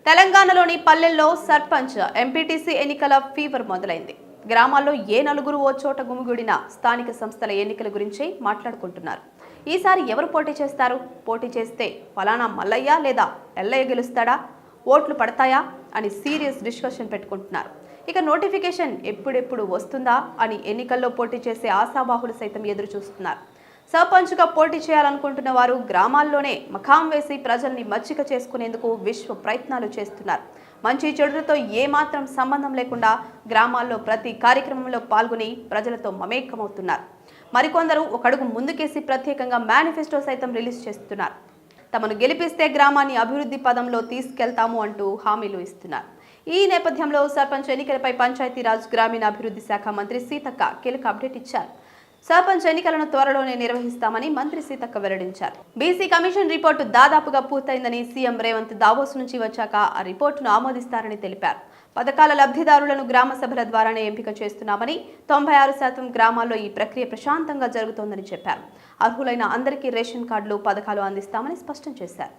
తెలంగాణలోని పల్లెల్లో సర్పంచ్ ఎంపీటీసీ ఎన్నికల ఫీవర్ మొదలైంది. గ్రామాల్లో ఏ నలుగురు ఓ చోట గుమిగూడిన స్థానిక సంస్థల ఎన్నికల గురించి మాట్లాడుకుంటున్నారు. ఈసారి ఎవరు పోటీ చేస్తారు? పోటీ చేస్తే ఫలానా మల్లయ్య లేదా ఎల్లయ్య గెలుస్తాడా? ఓట్లు పడతాయా అని సీరియస్ డిస్కషన్ పెట్టుకుంటున్నారు. ఇక నోటిఫికేషన్ ఎప్పుడెప్పుడు వస్తుందా అని ఎన్నికల్లో పోటీ చేసే ఆశాబాహులు సైతం ఎదురు చూస్తున్నారు. సర్పంచ్గా పోటీ చేయాలనుకుంటున్న వారు గ్రామాల్లోనే మకాం వేసి ప్రజల్ని మచ్చిక చేసుకునేందుకు విశ్వ ప్రయత్నాలు చేస్తున్నారు. మంచి చెడులతో ఏమాత్రం సంబంధం లేకుండా గ్రామాల్లో ప్రతి కార్యక్రమంలో పాల్గొని ప్రజలతో మమేకమవుతున్నారు. మరికొందరు ఒక అడుగు ముందుకేసి ప్రత్యేకంగా మేనిఫెస్టో సైతం రిలీజ్ చేస్తున్నారు. తమను గెలిపిస్తే గ్రామాన్ని అభివృద్ధి పదంలో తీసుకెళ్తాము అంటూ హామీలు ఇస్తున్నారు. ఈ నేపథ్యంలో సర్పంచ్ ఎన్నికలపై పంచాయతీరాజ్ గ్రామీణాభివృద్ధి శాఖ మంత్రి సీతక్క కీలక అప్డేట్ ఇచ్చారు. సర్పంచ్ ఎన్నికలను త్వరలోనే నిర్వహిస్తామని మంత్రి సీతక్క వెల్లడించారు. బీసీ కమిషన్ రిపోర్టు దాదాపుగా పూర్తయిందని సీఎం రేవంత్ దావోస్ నుంచి వచ్చాక ఆ రిపోర్టును ఆమోదిస్తారని తెలిపారు. పథకాల లబ్ధిదారులను గ్రామ సభల ద్వారానే ఎంపిక చేస్తున్నామని, 96% గ్రామాల్లో ఈ ప్రక్రియ ప్రశాంతంగా జరుగుతోందని చెప్పారు. అర్హులైన అందరికీ రేషన్ కార్డులు, పథకాలు అందిస్తామని స్పష్టం చేశారు.